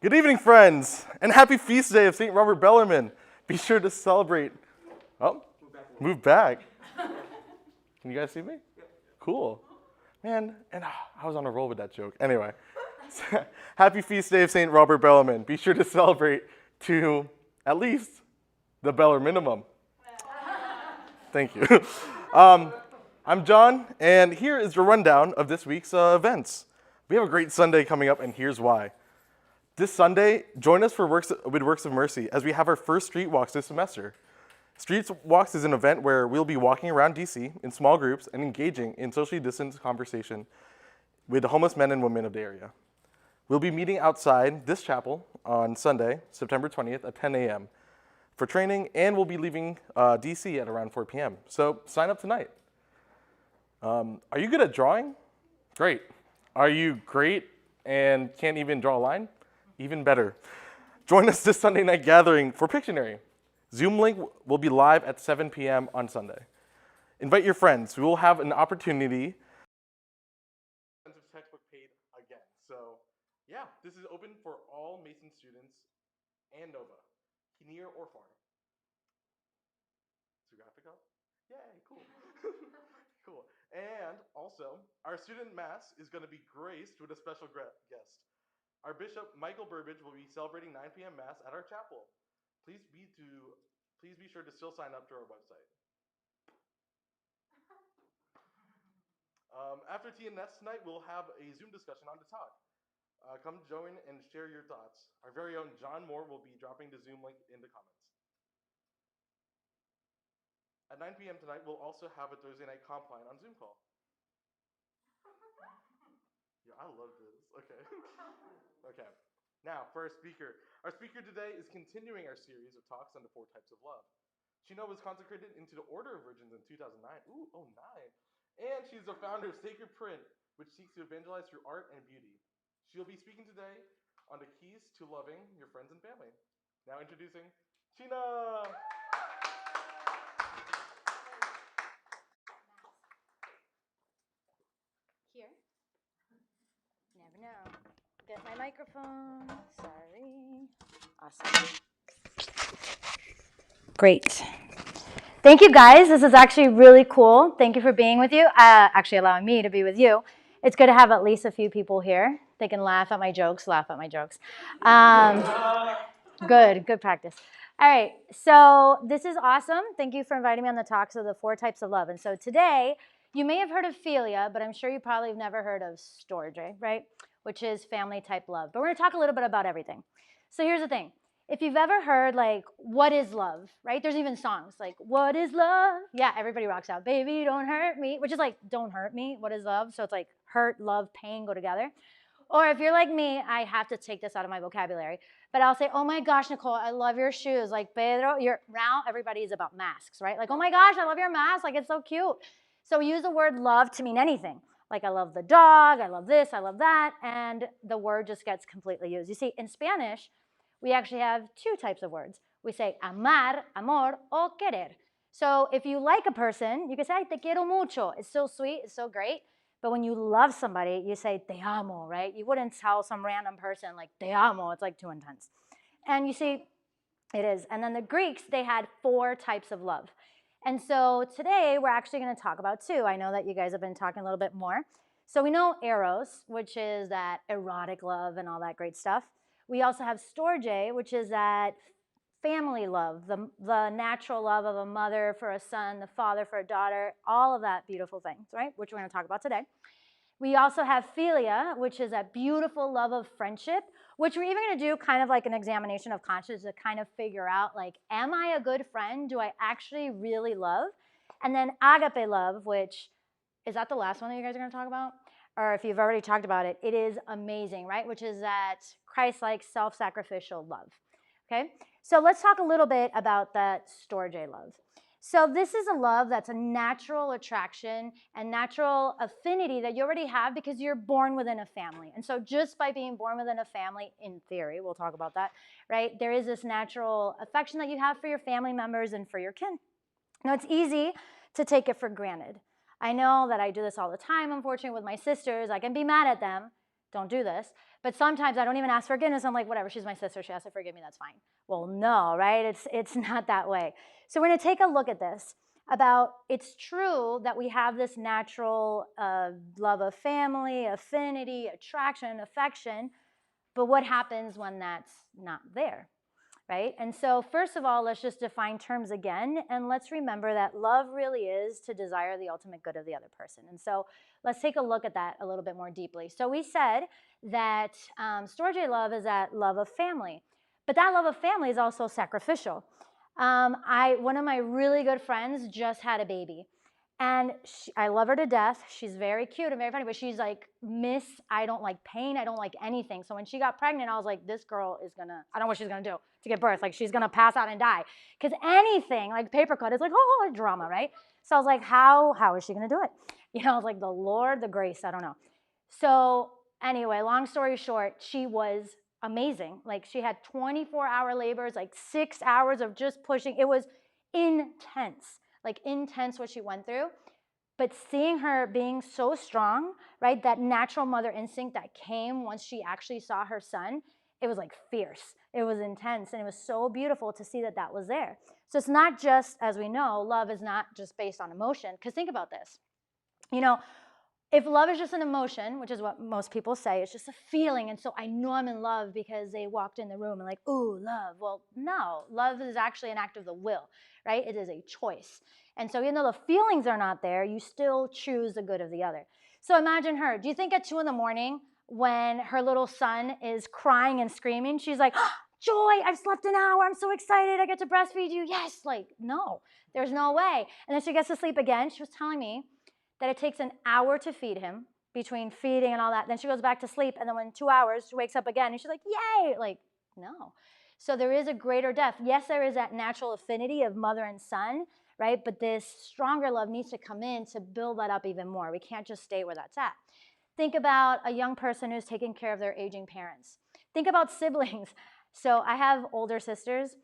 Good evening, friends, and happy feast day of St. Robert Bellarmine. Be sure to celebrate. Oh, move back. Can you guys see me? Cool. Man, and I was on a roll with that joke. Anyway, happy feast day of St. Robert Bellarmine. Be sure to celebrate to at least the Bellar minimum. Thank you. I'm John, and here is the rundown of this week's events. We have a great Sunday coming up, and here's why. This Sunday, join us for Works of Mercy as we have our first street walks this semester. Street Walks is an event where we'll be walking around DC in small groups and engaging in socially distanced conversation with the homeless men and women of the area. We'll be meeting outside this chapel on Sunday, September 20th at 10 a.m. for training, and we'll be leaving DC at around 4 p.m. So sign up tonight. Are you good at drawing? Great. Are you great and can't even draw a line? Even better. Join us this Sunday night gathering for Pictionary. Zoom link will be live at 7 p.m. on Sunday. Invite your friends. We will have an opportunity. Textbook paid again. So yeah, this is open for all Mason students and Nova, near or far. Is your graphic up? Yay, cool. Cool. And also, our student mass is going to be graced with a special guest. Our Bishop, Michael Burbage, will be celebrating 9 p.m. Mass at our chapel. Please be sure to still sign up to our website. After TNS tonight, we'll have a Zoom discussion on the talk. Come join and share your thoughts. Our very own John Moore will be dropping the Zoom link in the comments. At 9 p.m. tonight, we'll also have a Thursday night comp line on Zoom call. Yeah, I love this. Okay. Okay. Now, for our speaker. Our speaker today is continuing our series of talks on the 4 types of love. Chino was consecrated into the Order of Virgins in 2009. Ooh, oh, 9. And she's the founder of Sacred Print, which seeks to evangelize through art and beauty. She'll be speaking today on the keys to loving your friends and family. Now introducing Chino. Here? Never know. Get my microphone. Sorry. Awesome. Great. Thank you, guys. This is actually really cool. Thank you for being with you. Actually allowing me to be with you. It's good to have at least a few people here. They can laugh at my jokes. Good practice. All right, so this is awesome. Thank you for inviting me on the talks of the 4 types of love. And so today, you may have heard of philia, but I'm sure you probably have never heard of storge, right? Which is family type love. But we're gonna talk a little bit about everything. So here's the thing. If you've ever heard like, what is love, right? There's even songs like, what is love? Yeah, everybody rocks out, baby, don't hurt me, which is like, don't hurt me, what is love? So it's like hurt, love, pain go together. Or if you're like me, I have to take this out of my vocabulary, but I'll say, oh my gosh, Nicole, I love your shoes. Like Pedro, now everybody is about masks, right? Like, oh my gosh, I love your mask, like it's so cute. So we use the word love to mean anything. Like I love the dog, I love this, I love that, and the word just gets completely used. You see, in Spanish, we actually have 2 types of words. We say amar, amor, o querer. So if you like a person, you can say, ay, te quiero mucho. It's so sweet, it's so great. But when you love somebody, you say te amo, right? You wouldn't tell some random person like te amo. It's like too intense. And you see, it is. And then the Greeks, they had 4 types of love. And so today, we're actually going to talk about 2. I know that you guys have been talking a little bit more. So we know eros, which is that erotic love and all that great stuff. We also have storge, which is that family love, the natural love of a mother for a son, the father for a daughter, all of that beautiful things, right, which we're going to talk about today. We also have philia, which is that beautiful love of friendship, which we're even going to do kind of like an examination of conscience to kind of figure out, like, am I a good friend? Do I actually really love? And then agape love, which, is that the last one that you guys are going to talk about? Or if you've already talked about it, it is amazing, right? Which is that Christ-like self-sacrificial love, okay? So let's talk a little bit about that storge love. So this is a love that's a natural attraction and natural affinity that you already have because you're born within a family. And so just by being born within a family, in theory, we'll talk about that, right? There is this natural affection that you have for your family members and for your kin. Now, it's easy to take it for granted. I know that I do this all the time, unfortunately, with my sisters. I can be mad at them, don't do this. But sometimes I don't even ask forgiveness. I'm like, whatever, she's my sister. She has to forgive me. That's fine. Well, no, right? It's not that way. So we're going to take a look at this about it's true that we have this natural love of family, affinity, attraction, affection. But what happens when that's not there? Right? And so first of all, let's just define terms again, and let's remember that love really is to desire the ultimate good of the other person. And so let's take a look at that a little bit more deeply. So we said that storge love is that love of family, but that love of family is also sacrificial. One of my really good friends just had a baby. And I love her to death. She's very cute and very funny, but she's like, Miss, I don't like pain. I don't like anything. So when she got pregnant, I was like, this girl is going to, I don't know what she's going to do to give birth. Like, she's going to pass out and die. Because anything, like paper cut, is like, oh, drama, right? So I was like, how is she going to do it? You know, I was like, the Lord, the grace, I don't know. So anyway, long story short, she was amazing. Like, she had 24-hour labors, like 6 hours of just pushing. It was intense. Like, intense what she went through. But seeing her being so strong, right, that natural mother instinct that came once she actually saw her son, it was like fierce. It was intense, and it was so beautiful to see that that was there. So it's not just, as we know, love is not just based on emotion. Because think about this. You know, if love is just an emotion, which is what most people say, it's just a feeling, and so I know I'm in love because they walked in the room and like, ooh, love. Well, no, love is actually an act of the will, right? It is a choice. And so even though the feelings are not there, you still choose the good of the other. So imagine her. Do you think at 2 a.m, when her little son is crying and screaming, she's like, oh, joy, I've slept an hour, I'm so excited, I get to breastfeed you. Yes, like, no, there's no way. And then she gets to sleep again. She was telling me that it takes an hour to feed him, between feeding and all that. Then she goes back to sleep, and then when 2 hours, she wakes up again, and she's like, yay! Like, no. So there is a greater depth. Yes, there is that natural affinity of mother and son, right? But this stronger love needs to come in to build that up even more. We can't just stay where that's at. Think about a young person who's taking care of their aging parents. Think about siblings. So I have older sisters,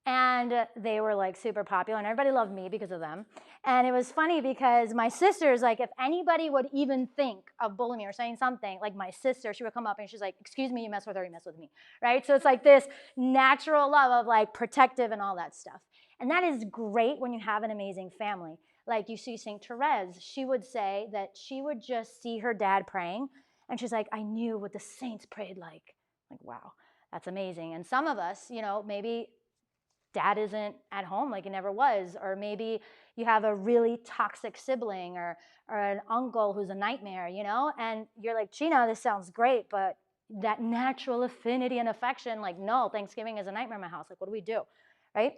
and they were like super popular, and everybody loved me because of them. And it was funny because my sisters, like, if anybody would even think of bullying me or saying something, like my sister, she would come up and she's like, excuse me, you mess with her, you mess with me, right? So it's like this natural love of like protective and all that stuff. And that is great when you have an amazing family. Like you see St. Therese, she would say that she would just see her dad praying, and she's like, I knew what the saints prayed like. Like, wow, that's amazing. And some of us, you know, maybe dad isn't at home like he never was, or maybe you have a really toxic sibling or an uncle who's a nightmare, you know, and you're like, Gina, this sounds great, but that natural affinity and affection, like, no, Thanksgiving is a nightmare in my house. Like, what do we do, right?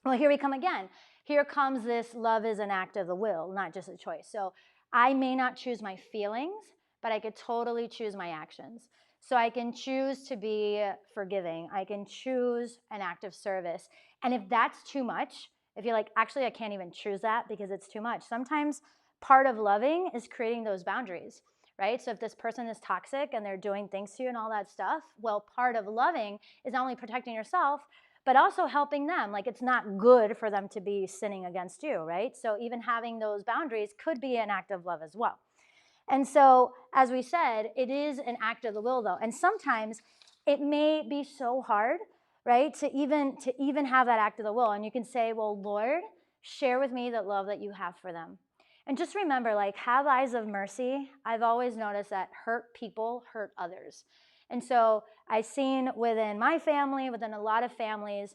Well, here we come again. Here comes this love is an act of the will, not just a choice. So I may not choose my feelings, but I could totally choose my actions. So I can choose to be forgiving. I can choose an act of service. And if that's too much, if you're like, actually, I can't even choose that because it's too much. Sometimes part of loving is creating those boundaries, right? So if this person is toxic and they're doing things to you and all that stuff, well, part of loving is not only protecting yourself, but also helping them. Like, it's not good for them to be sinning against you, right? So even having those boundaries could be an act of love as well. And so, as we said, it is an act of the will, though. And sometimes it may be so hard, right, to even have that act of the will. And you can say, well, Lord, share with me the love that you have for them. And just remember, like, have eyes of mercy. I've always noticed that hurt people hurt others. And so I've seen within my family, within a lot of families,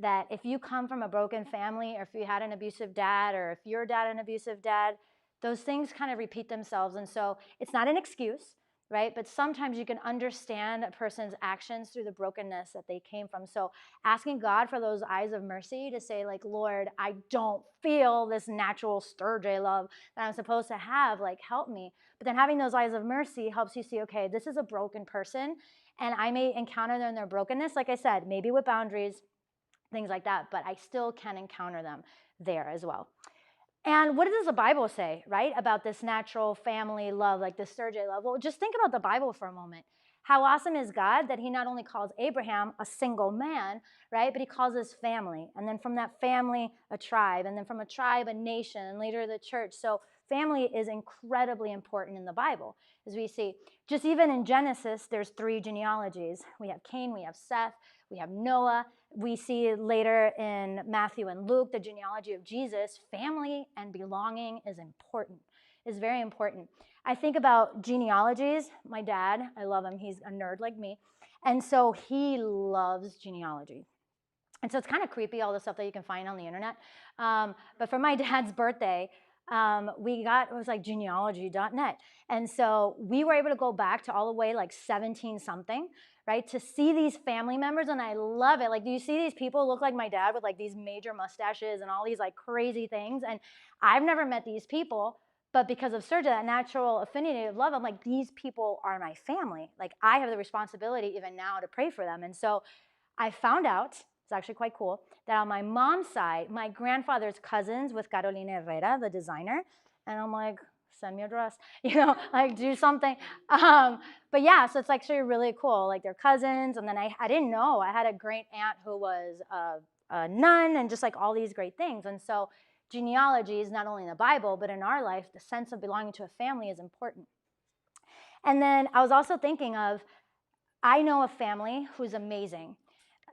that if you come from a broken family, or if you had an abusive dad, or if your dad had an abusive dad, those things kind of repeat themselves. And so it's not an excuse, right? But sometimes you can understand a person's actions through the brokenness that they came from. So asking God for those eyes of mercy to say, like, Lord, I don't feel this natural sturge love that I'm supposed to have, like, help me. But then having those eyes of mercy helps you see, okay, this is a broken person, and I may encounter them in their brokenness, like I said, maybe with boundaries, things like that, but I still can encounter them there as well. And what does the Bible say, right, about this natural family love, like this sturge love? Well, just think about the Bible for a moment. How awesome is God that he not only calls Abraham a single man, right, but he calls his family. And then from that family, a tribe. And then from a tribe, a nation, and later the church. So family is incredibly important in the Bible. As we see, just even in Genesis, there's 3 genealogies. We have Cain, we have Seth, we have Noah. We see later in Matthew and Luke, the genealogy of Jesus. Family and belonging is important, is very important. I think about genealogies. My dad, I love him. He's a nerd like me. And so he loves genealogy. And so it's kind of creepy, all the stuff that you can find on the internet. But for my dad's birthday, it was like genealogy.net. And so we were able to go back to all the way like 17 something, right, to see these family members. And I love it. Like, do you see these people look like my dad with like these major mustaches and all these like crazy things? And I've never met these people. But because of Sergio, that natural affinity of love, I'm like, these people are my family. Like, I have the responsibility even now to pray for them. And so I found out, it's actually quite cool, that on my mom's side, my grandfather's cousins with Carolina Herrera, the designer. And I'm like, send me a dress, like do something. But yeah, so it's actually really cool. Like, they're cousins. And then I didn't know, I had a great aunt who was a nun and just like all these great things. And so genealogy is not only in the Bible, but in our life, the sense of belonging to a family is important. And then I was also thinking of, I know a family who's amazing.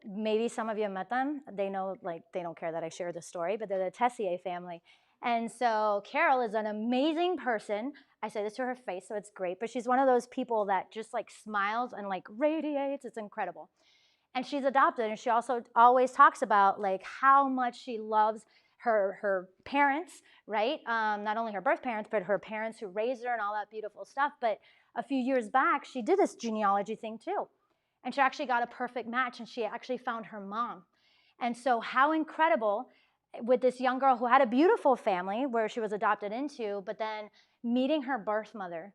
Maybe some of you have met them. They know, like, they don't care that I share this story, but they're the Tessier family. And so Carol is an amazing person. I say this to her face, so it's great. But she's one of those people that just like smiles and like radiates. It's incredible. And she's adopted, and she also always talks about like how much she loves her parents, right? Not only her birth parents, but her parents who raised her and all that beautiful stuff. But a few years back, she did this genealogy thing too. And she actually got a perfect match, and she actually found her mom. And so how incredible with this young girl who had a beautiful family where she was adopted into, but then meeting her birth mother.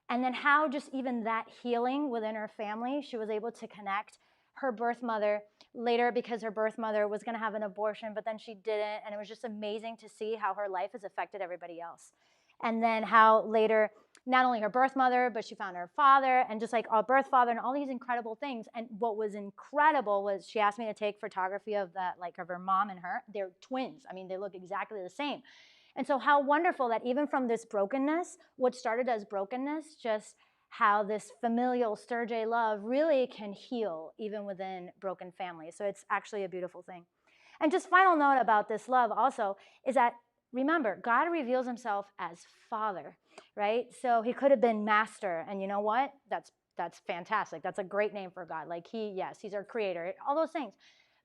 And then how just even that healing within her family, she was able to connect her birth mother later, because her birth mother was going to have an abortion, but then she didn't. And it was just amazing to see how her life has affected everybody else. And then how later, not only her birth mother, but she found her father and just like our birth father and all these incredible things. And what was incredible was she asked me to take photography of that, like of her mom and her. They're twins. I mean, they look exactly the same. And so how wonderful that even from this brokenness, what started as brokenness, just how this familial Sturge love really can heal even within broken families. So it's actually a beautiful thing. And just final note about this love also is that, remember, God reveals himself as Father, right? So he could have been Master, and you know what? That's fantastic. That's a great name for God. Like, he's our creator, all those things.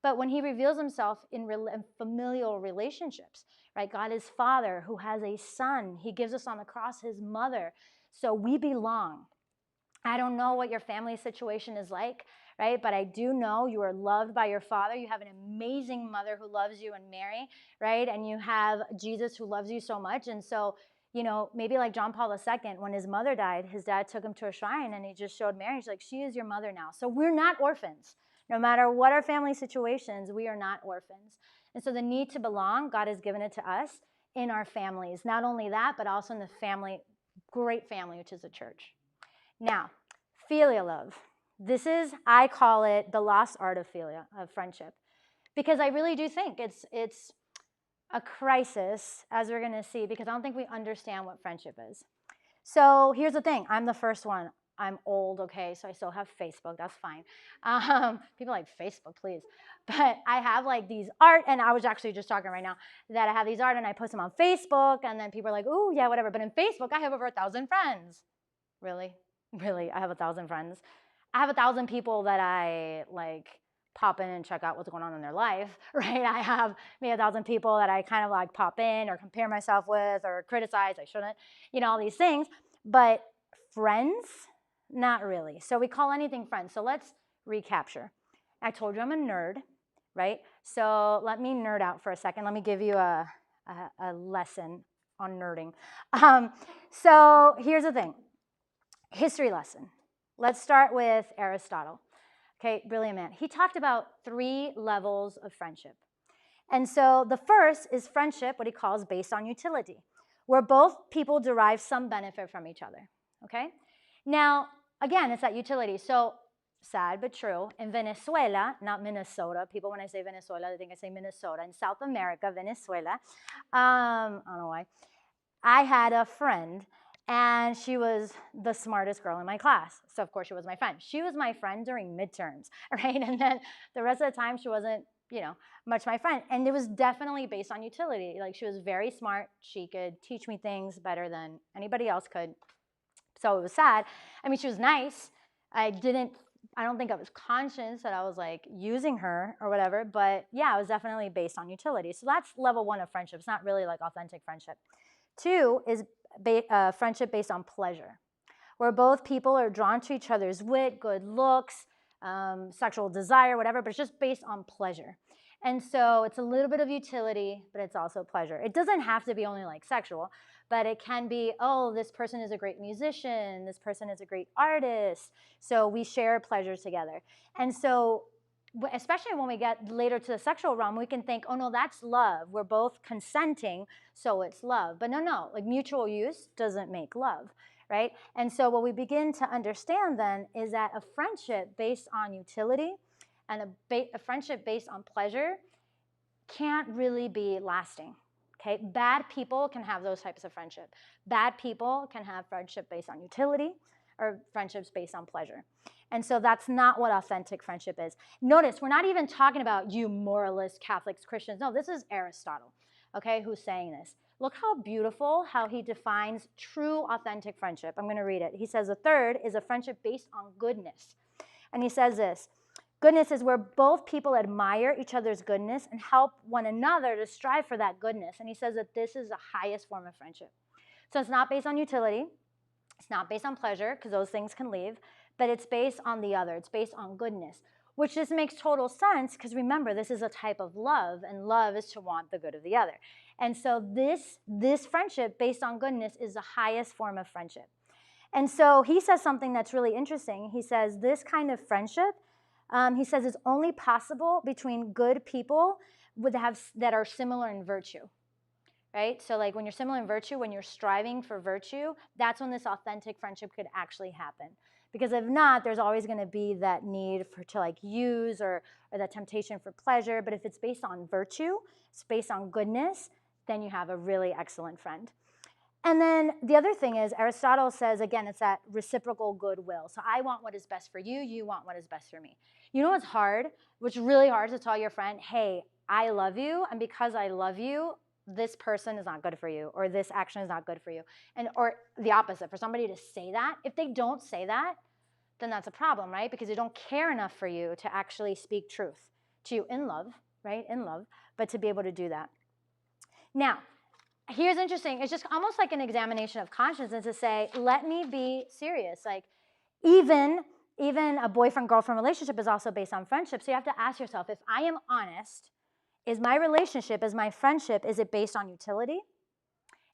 But when he reveals himself in familial relationships, right? God is Father who has a son. He gives us on the cross his mother. So we belong. I don't know what your family situation is like, right? But I do know you are loved by your Father. You have an amazing mother who loves you, and Mary, right? And you have Jesus who loves you so much. And so, maybe like John Paul II, when his mother died, his dad took him to a shrine and he just showed Mary. He's like, she is your mother now. So we're not orphans. No matter what our family situations, we are not orphans. And so the need to belong, God has given it to us in our families. Not only that, but also in the family, great family, which is the church. Now, filial love. This is, I call it the lost art of friendship, because I really do think it's a crisis, as we're going to see, because I don't think we understand what friendship is. So here's the thing. I'm the first one. I'm old, okay, so I still have Facebook. That's fine. People are like, Facebook, please. But I have like these art, and I was actually just talking right now that I have these art, and I post them on Facebook, and then people are like, ooh, yeah, whatever. But in Facebook, I have over 1,000 friends. Really? Really, I have 1,000 friends. I have 1,000 people that I like pop in and check out what's going on in their life, right? I have maybe 1,000 people that I kind of like pop in or compare myself with or criticize. I shouldn't, all these things. But friends, not really. So we call anything friends. So let's recapture. I told you I'm a nerd, right? So let me nerd out for a second. Let me give you a lesson on nerding. So here's the thing. History lesson. Let's start with Aristotle. Okay, brilliant man. He talked about 3 levels of friendship. And so the first is friendship, what he calls based on utility, where both people derive some benefit from each other. Okay? Now, again, it's that utility. So sad but true. In Venezuela, not Minnesota. People, when I say Venezuela, they think I say Minnesota. In South America, Venezuela. I don't know why. I had a friend, and she was the smartest girl in my class. So, of course, she was my friend. She was my friend during midterms, right? And then the rest of the time, she wasn't, much my friend. And it was definitely based on utility. Like, she was very smart. She could teach me things better than anybody else could. So it was sad. I mean, she was nice. I don't think I was conscious that I was like using her or whatever, but yeah, it was definitely based on utility. So that's level 1 of friendship. It's not really like authentic friendship. 2 is friendship based on pleasure, where both people are drawn to each other's wit, good looks, sexual desire, whatever, but it's just based on pleasure. And so it's a little bit of utility, but it's also pleasure. It doesn't have to be only like sexual, but it can be, oh, this person is a great musician, this person is a great artist, so we share pleasures together. And so especially when we get later to the sexual realm, we can think, oh no, that's love. We're both consenting, so it's love. But no, like mutual use doesn't make love, right? And so what we begin to understand then is that a friendship based on utility and a friendship based on pleasure can't really be lasting. Okay, bad people can have those types of friendship. Bad people can have friendship based on utility or friendships based on pleasure. And so that's not what authentic friendship is. Notice, we're not even talking about you moralists, Catholics, Christians. No, this is Aristotle, okay, who's saying this. Look how beautiful how he defines true authentic friendship. I'm going to read it. He says the third is a friendship based on goodness. And he says this: goodness is where both people admire each other's goodness and help one another to strive for that goodness. And he says that this is the highest form of friendship. So it's not based on utility. It's not based on pleasure, because those things can leave, but it's based on the other. It's based on goodness, which just makes total sense, because remember, this is a type of love, and love is to want the good of the other. And so this friendship based on goodness is the highest form of friendship. And so he says something that's really interesting. He says this kind of friendship, he says, it's only possible between good people that are similar in virtue. Right? So like when you're similar in virtue, when you're striving for virtue, that's when this authentic friendship could actually happen. Because if not, there's always going to be that need to like use or that temptation for pleasure. But if it's based on virtue, it's based on goodness, then you have a really excellent friend. And then the other thing is, Aristotle says, again, it's that reciprocal goodwill. So I want what is best for you, you want what is best for me. You know what's hard? What's really hard to tell your friend, hey, I love you, and because I love you, this person is not good for you, or this action is not good for you. Or the opposite, for somebody to say that. If they don't say that, then that's a problem, right? Because they don't care enough for you to actually speak truth to you in love, right? In love, but to be able to do that. Now, here's interesting. It's just almost like an examination of conscience, and to say, let me be serious. Like, even a boyfriend-girlfriend relationship is also based on friendship. So you have to ask yourself, if I am honest, is my relationship, is my friendship, is it based on utility?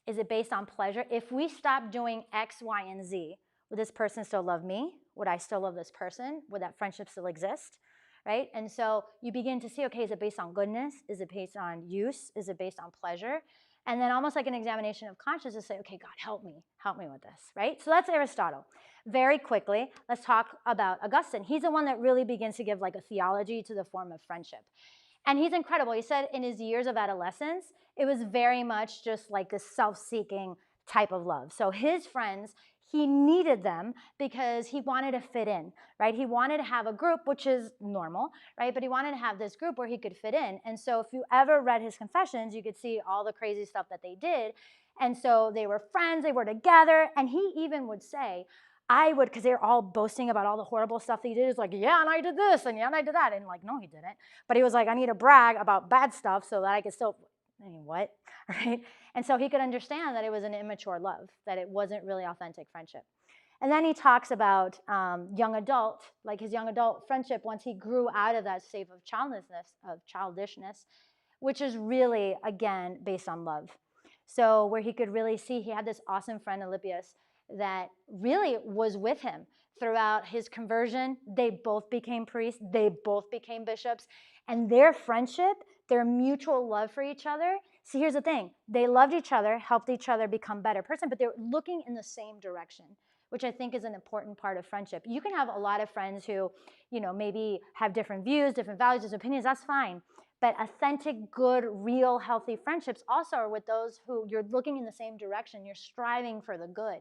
Is it based on pleasure? If we stop doing X, Y, and Z, would this person still love me? Would I still love this person? Would that friendship still exist? Right? And so you begin to see, okay, is it based on goodness? Is it based on use? Is it based on pleasure? And then almost like an examination of conscience to say, okay, God, help me with this, right? So that's Aristotle. Very quickly, let's talk about Augustine. He's the one that really begins to give like a theology to the form of friendship. And he's incredible. He said in his years of adolescence, it was very much just like this self-seeking type of love. So his friends, he needed them because he wanted to fit in, right? He wanted to have a group, which is normal, right? But he wanted to have this group where he could fit in. And so if you ever read his confessions, you could see all the crazy stuff that they did. And so they were friends, they were together, and he even would say, because they're all boasting about all the horrible stuff he did. He's like, yeah, and I did this, and yeah, and I did that. And like, no, he didn't. But he was like, I need to brag about bad stuff so that I could still, I mean, what? Right? And so he could understand that it was an immature love, that it wasn't really authentic friendship. And then he talks about young adult, like his young adult friendship once he grew out of that state of childishness, which is really, again, based on love. So where he could really see, he had this awesome friend, Alypius, that really was with him throughout his conversion. They both became priests. They both became bishops. And their friendship, their mutual love for each other. See, here's the thing. They loved each other, helped each other become a better person, but they were looking in the same direction, which I think is an important part of friendship. You can have a lot of friends who, maybe have different views, different values, different opinions. That's fine. But authentic, good, real, healthy friendships also are with those who you're looking in the same direction. You're striving for the good.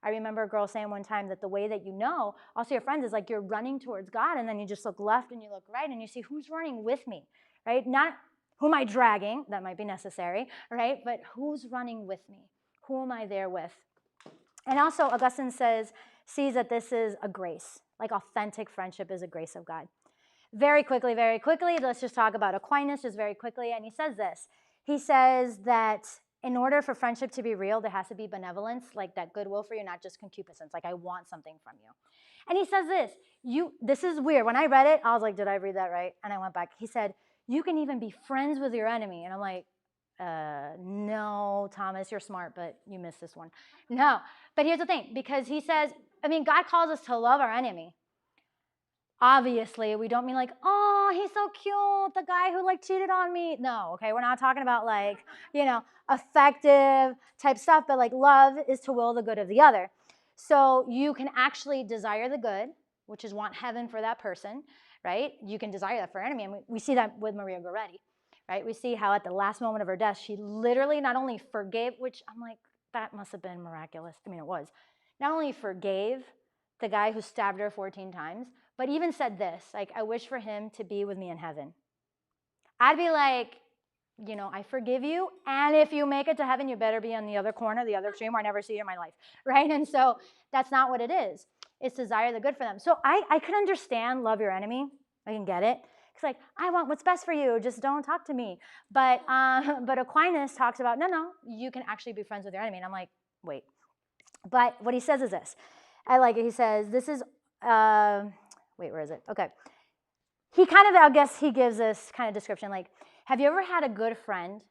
I remember a girl saying one time that the way that you know also your friends is like you're running towards God, and then you just look left and you look right and you see who's running with me, right? Not who am I dragging, that might be necessary, right? But who's running with me? Who am I there with? And also Augustine sees that this is a grace, like authentic friendship is a grace of God. Very quickly, let's just talk about Aquinas just very quickly. And he says this. He says that in order for friendship to be real, there has to be benevolence, like that goodwill for you, not just concupiscence, like I want something from you. And he says this is weird. When I read it, I was like, did I read that right? And I went back. He said, you can even be friends with your enemy. And I'm like, no, Thomas, you're smart, but you missed this one. No, but here's the thing, because he says, God calls us to love our enemy. Obviously, we don't mean like, oh, he's so cute, the guy who cheated on me. No, okay, we're not talking about effective type stuff, but love is to will the good of the other. So you can actually desire the good, which is want heaven for that person, right? You can desire that for an enemy, and we see that with Maria Goretti, right? We see how at the last moment of her death, she literally not only forgave, which I'm like, that must have been miraculous. It was. Not only forgave the guy who stabbed her 14 times, but even said this, I wish for him to be with me in heaven. I'd be like, I forgive you, and if you make it to heaven, you better be on the other corner, the other extreme, where I never see you in my life, right? And so that's not what it is. It's desire the good for them. So I can understand love your enemy. I can get it. It's I want what's best for you. Just don't talk to me. But Aquinas talks about, no, you can actually be friends with your enemy. And I'm like, wait. But what he says is this. I like it. He says, this is... wait, where is it? Okay. He he gives this kind of description, have you ever had a good friend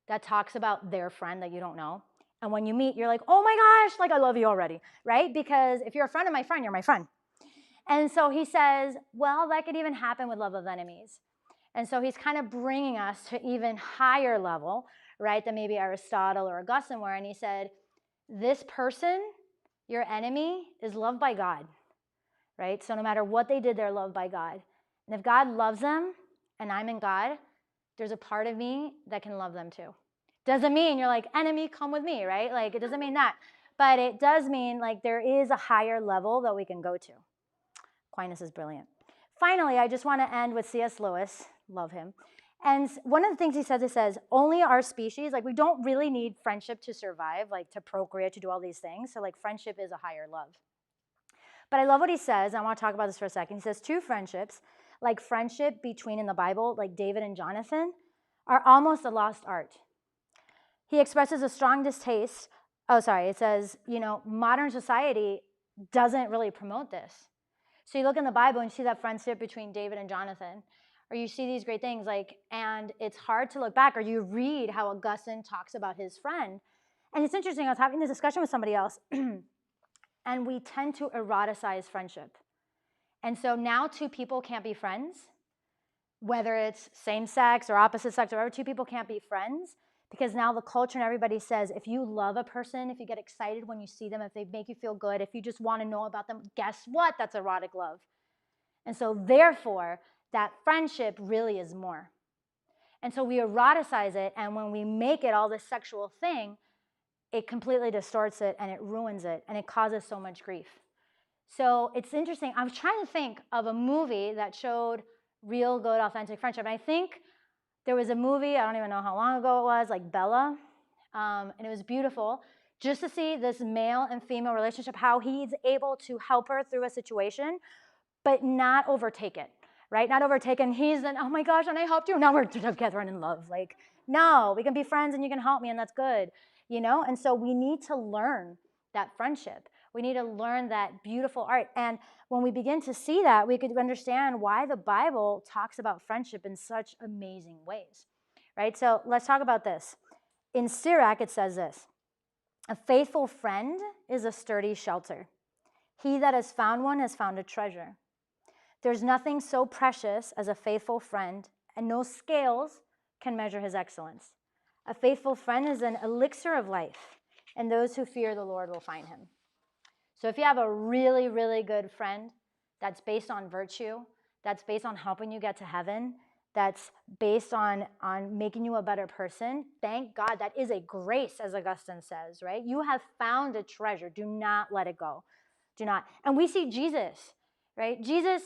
that talks about their friend that you don't know? And when you meet, you're like, oh my gosh, I love you already, right? Because if you're a friend of my friend, you're my friend. And so he says, well, that could even happen with love of enemies. And so he's kind of bringing us to even higher level, right, than maybe Aristotle or Augustine were. And he said, this person, your enemy, is loved by God. Right? So no matter what they did, they're loved by God. And if God loves them and I'm in God, there's a part of me that can love them too. Doesn't mean you're like, enemy, come with me, right? It doesn't mean that. But it does mean there is a higher level that we can go to. Aquinas is brilliant. Finally, I just want to end with C.S. Lewis. Love him. And one of the things he says, only our species, we don't really need friendship to survive, to procreate, to do all these things. So friendship is a higher love. But I love what he says. I want to talk about this for a second. He says true friendships, like friendship between in the Bible, like David and Jonathan, are almost a lost art. He expresses a strong distaste. It says, modern society doesn't really promote this. So you look in the Bible and you see that friendship between David and Jonathan, or you see these great things and it's hard to look back, or you read how Augustine talks about his friend. And it's interesting, I was having this discussion with somebody else, and we tend to eroticize friendship. And so now two people can't be friends, whether it's same sex or opposite sex or whatever, two people can't be friends because now the culture and everybody says if you love a person, if you get excited when you see them, if they make you feel good, if you just want to know about them, guess what? That's erotic love. And so therefore, that friendship really is more. And so we eroticize it, and when we make it all this sexual thing, it completely distorts it and it ruins it and it causes so much grief. So it's interesting. I was trying to think of a movie that showed real, good, authentic friendship. And I think there was a movie, I don't even know how long ago it was, Bella. And it was beautiful just to see this male and female relationship, how he's able to help her through a situation, but not overtake it, right? Not overtake it. And he's then, oh my gosh, and I helped you. Now we're together and in love. No, we can be friends and you can help me and that's good. And so we need to learn that friendship. We need to learn that beautiful art. And when we begin to see that, we could understand why the Bible talks about friendship in such amazing ways, right? So let's talk about this. In Sirach, it says this, a faithful friend is a sturdy shelter. He that has found one has found a treasure. There's nothing so precious as a faithful friend, and no scales can measure his excellence. A faithful friend is an elixir of life, and those who fear the Lord will find him. So if you have a really, really good friend that's based on virtue, that's based on helping you get to heaven, that's based on making you a better person, thank God. That is a grace, as Augustine says, right? You have found a treasure. Do not let it go. Do not. And we see Jesus, right? Jesus,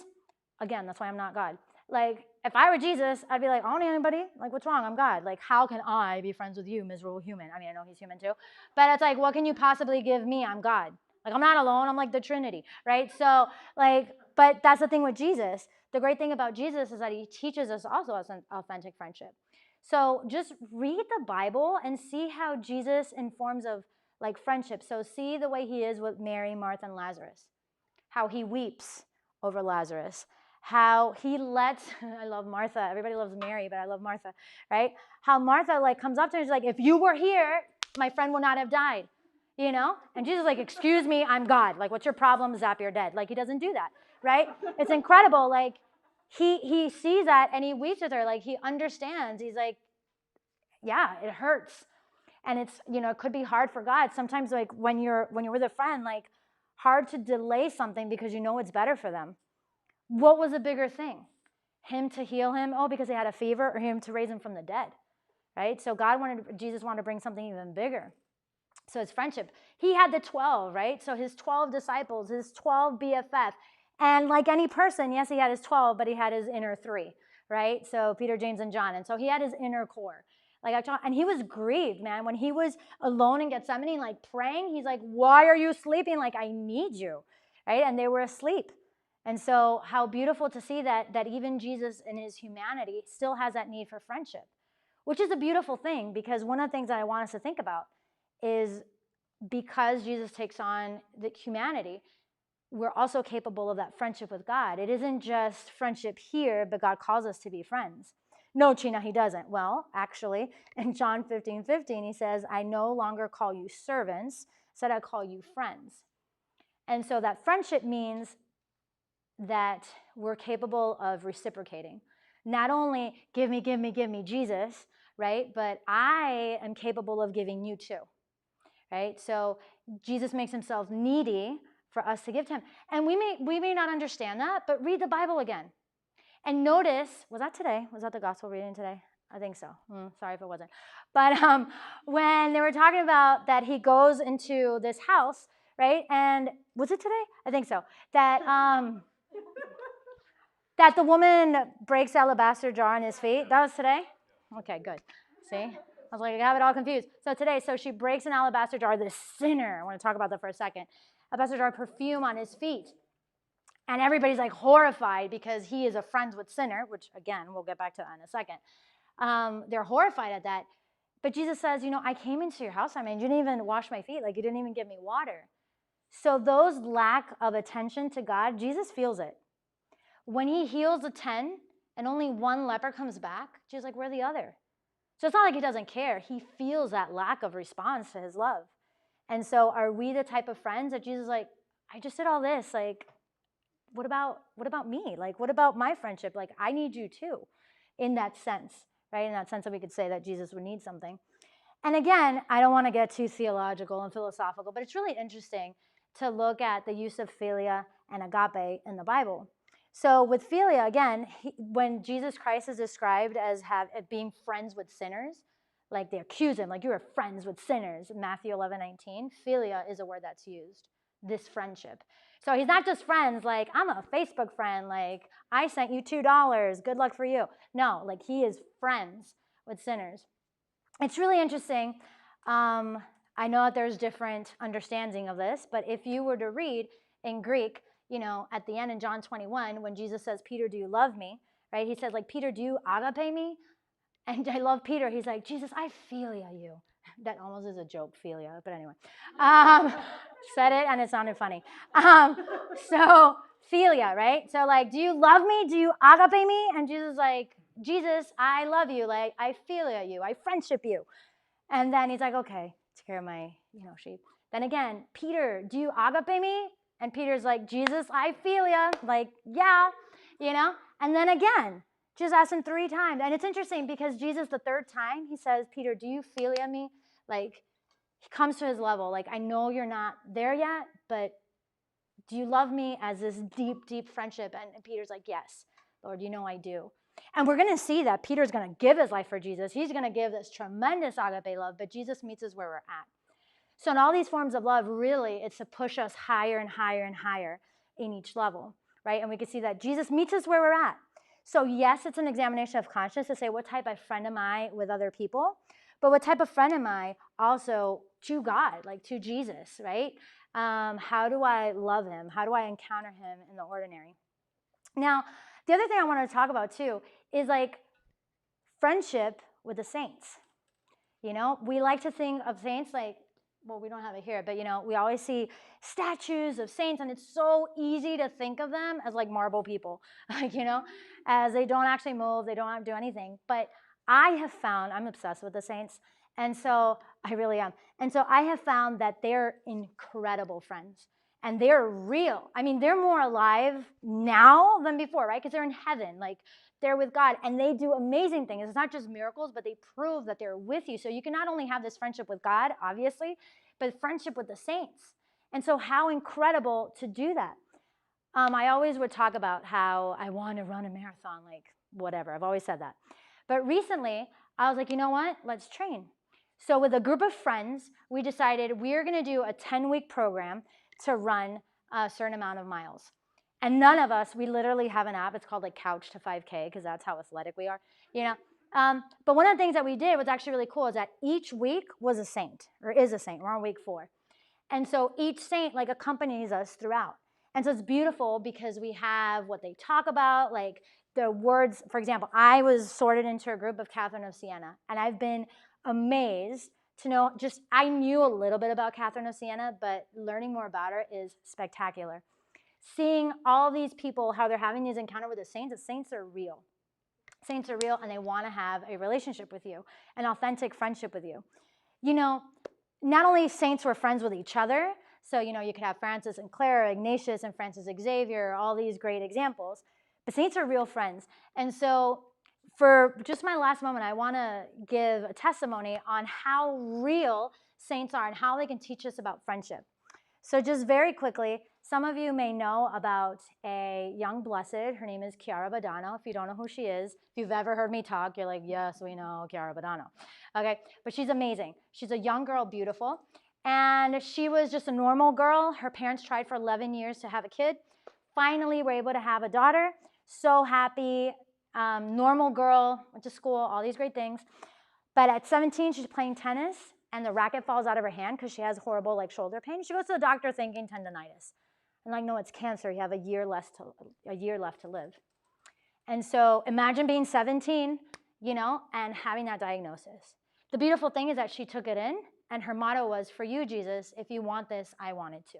again, that's why I'm not God. Like, if I were Jesus, I'd be like, I don't need anybody. Like, what's wrong? I'm God. Like, how can I be friends with you, miserable human? I mean, I know he's human too. But it's like, what can you possibly give me? I'm God. Like, I'm not alone. I'm like the Trinity, right? So, like, but that's the thing with Jesus. The great thing about Jesus is that he teaches us also as an authentic friendship. So just read the Bible and see how Jesus informs of like friendship. So see the way he is with Mary, Martha, and Lazarus. How he weeps over Lazarus. How he lets, I love Martha. Everybody loves Mary, but I love Martha, right? How Martha like comes up to him and is like, if you were here, my friend would not have died. You know? And Jesus is like, excuse me, I'm God. Like, what's your problem? Zap, you're dead. Like, he doesn't do that, right? It's incredible. Like, he sees that and he weeps with her. Like, he understands. He's like, yeah, it hurts. And it's, you know, it could be hard for God. Sometimes, like, when you're with a friend, like, hard to delay something because you know it's better for them. What was a bigger thing? Him to heal him, because he had a fever, or him to raise him from the dead, right? So Jesus wanted to bring something even bigger. So it's friendship. He had the 12, right? So his 12 disciples, his 12 BFF. And like any person, yes, he had his 12, but he had his inner 3, right? So Peter, James, and John. And so he had his inner core. And he was grieved, man. When he was alone in Gethsemane, like praying, he's like, why are you sleeping? Like, I need you, right? And they were asleep. And so how beautiful to see that even Jesus in his humanity still has that need for friendship, which is a beautiful thing, because one of the things that I want us to think about is because Jesus takes on the humanity, we're also capable of that friendship with God. It isn't just friendship here, but God calls us to be friends. No, China, he doesn't. Well, actually, in John 15:15, he says, I no longer call you servants, instead I call you friends. And so that friendship means that we're capable of reciprocating. Not only give me, Jesus, right? But I am capable of giving you too, right? So Jesus makes himself needy for us to give to him. And we may not understand that, but read the Bible again. And notice, was that today? Was that the gospel reading today? I think so. Sorry if it wasn't. But when they were talking about that he goes into this house, right? And was it today? I think so. That that the woman breaks the alabaster jar on his feet. That was today? Okay, good. See? I was like, I have it all confused. So today, she breaks an alabaster jar, this sinner. I want to talk about that for a second. Alabaster jar of perfume on his feet. And everybody's like horrified because he is a friend with sinner, which again, we'll get back to that in a second. They're horrified at that. But Jesus says, I came into your house. I mean, you didn't even wash my feet. Like, you didn't even give me water. So those lack of attention to God, Jesus feels it. When he heals the 10 and only one leper comes back, Jesus is like, where's the other? So it's not like he doesn't care. He feels that lack of response to his love. And so are we the type of friends that Jesus is like, I just did all this. Like, what about me? Like, what about my friendship? Like, I need you too, in that sense, right? In that sense that we could say that Jesus would need something. And again, I don't want to get too theological and philosophical, but it's really interesting to look at the use of philia and agape in the Bible. So with philia, again, when Jesus Christ is described as being friends with sinners, like they accuse him, like you are friends with sinners, Matthew 11:19, philia is a word that's used, this friendship. So he's not just friends, like I'm a Facebook friend, like I sent you $2, good luck for you. No, like he is friends with sinners. It's really interesting. I know that there's different understanding of this, but if you were to read in Greek, at the end in John 21, when Jesus says, Peter, do you love me? Right? He says, like, Peter, do you agape me? And I love Peter. He's like, Jesus, I philia you. That almost is a joke, philia, but anyway. Said it and it sounded funny. So philia, right? So like, do you love me? Do you agape me? And Jesus is like, Jesus, I love you. Like, I philia you. I friendship you. And then he's like, okay, take care of my, sheep. Then again, Peter, do you agape me? And Peter's like, Jesus, I philia. Like, yeah, And then again, just asked him 3 times. And it's interesting because Jesus, the 3rd time, he says, Peter, do you philia me? Like, he comes to his level. Like, I know you're not there yet, but Do you love me as this deep, deep friendship? And Peter's like, yes, Lord, you know I do. And we're going to see that Peter's going to give his life for Jesus. He's going to give this tremendous agape love, but Jesus meets us where we're at. So in all these forms of love, really, it's to push us higher and higher and higher in each level, right? And we can see that Jesus meets us where we're at. So yes, it's an examination of conscience to say, what type of friend am I with other people? But what type of friend am I also to God, like to Jesus, right? How do I love him? How do I encounter him in the ordinary? Now, the other thing I want to talk about too is like friendship with the saints. You know, we like to think of saints like, well, we don't have it here, but you know, we always see statues of saints, and it's so easy to think of them as like marble people, like, you know, as they don't actually move, they don't do anything. But I have found, I'm obsessed with the saints, and so I really am. And so I have found that they're incredible friends, and they're real. I mean, they're more alive now than before, right? Because they're in heaven, like they're with God, and they do amazing things. It's not just miracles, but they prove that they're with you. So you can not only have this friendship with God, obviously, but friendship with the saints. And so how incredible to do that. I always would talk about how I want to run a marathon, like whatever. I've always said that. But recently, I was like, you know what? Let's train. So with a group of friends, we decided we're going to do a 10-week program to run a certain amount of miles. And none of us, we literally have an app. It's called like Couch to 5K because that's how athletic we are, you know. But one of the things that we did was actually really cool is that each week was a saint, or is a saint. We're on week 4. And so each saint like accompanies us throughout. And so it's beautiful because we have what they talk about, like the words. For example, I was sorted into a group of Catherine of Siena, and I've been amazed to know, just I knew a little bit about Catherine of Siena, but learning more about her is spectacular. Seeing all these people, how they're having these encounters with the saints are real. Saints are real, and they want to have a relationship with you, an authentic friendship with you. You know, not only saints were friends with each other, so, you know, you could have Francis and Clara, Ignatius and Francis Xavier, all these great examples, but saints are real friends. And so for just my last moment, I want to give a testimony on how real saints are and how they can teach us about friendship. So just very quickly, some of you may know about a young blessed. Her name is Chiara Badano. If you don't know who she is, if you've ever heard me talk, you're like, yes, we know Chiara Badano. Okay, but she's amazing. She's a young girl, beautiful. And she was just a normal girl. Her parents tried for 11 years to have a kid. Finally, were able to have a daughter. So happy, normal girl, went to school, all these great things. But at 17, she's playing tennis, and the racket falls out of her hand because she has horrible like shoulder pain. She goes to the doctor thinking tendonitis. And like, no, it's cancer. You have a year left to live. And so imagine being 17, you know, and having that diagnosis. The beautiful thing is that she took it in, and her motto was, for you, Jesus, if you want this, I want it too.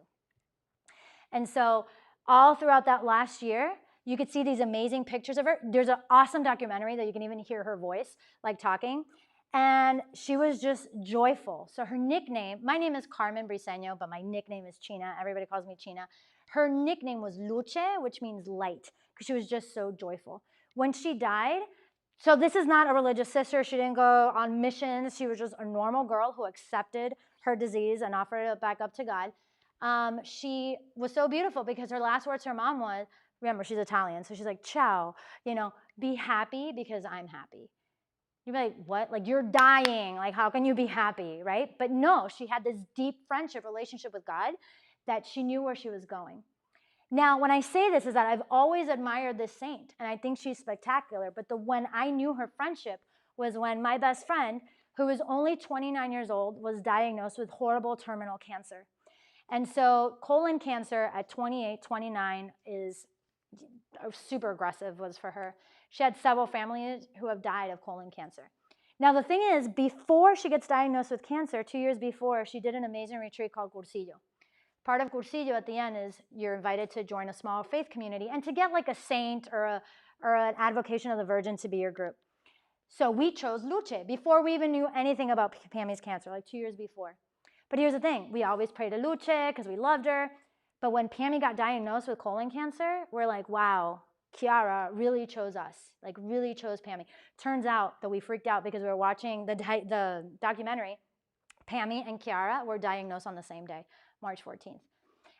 And so all throughout that last year, you could see these amazing pictures of her. There's an awesome documentary that you can even hear her voice, like talking. And she was just joyful. So her nickname, my name is Carmen Briceno, but my nickname is China. Everybody calls me China. Her nickname was Luce, which means light, because she was just so joyful. When she died, so this is not a religious sister. She didn't go on missions. She was just a normal girl who accepted her disease and offered it back up to God. She was so beautiful because her last words to her mom was, remember, she's Italian, so she's like, ciao, you know, be happy because I'm happy. You'd be like, what? Like, you're dying. Like, how can you be happy, right? But no, she had this deep friendship, relationship with God that she knew where she was going. Now, when I say this is that I've always admired this saint, and I think she's spectacular, but when I knew her friendship was when my best friend, who was only 29 years old, was diagnosed with horrible terminal cancer. And so colon cancer at 28, 29 is super aggressive, was for her. She had several families who have died of colon cancer. Now, the thing is, before she gets diagnosed with cancer, 2 years before, she did an amazing retreat called Cursillo. Part of Cursillo at the end is you're invited to join a small faith community and to get like a saint or an advocation of the Virgin to be your group. So we chose Luce before we even knew anything about Pammy's cancer, like 2 years before. But here's the thing. We always pray to Luce because we loved her. But when Pammy got diagnosed with colon cancer, we're like, wow, Chiara really chose us, like really chose Pammy. Turns out that we freaked out because we were watching the documentary. Pammy and Chiara were diagnosed on the same day, March 14th.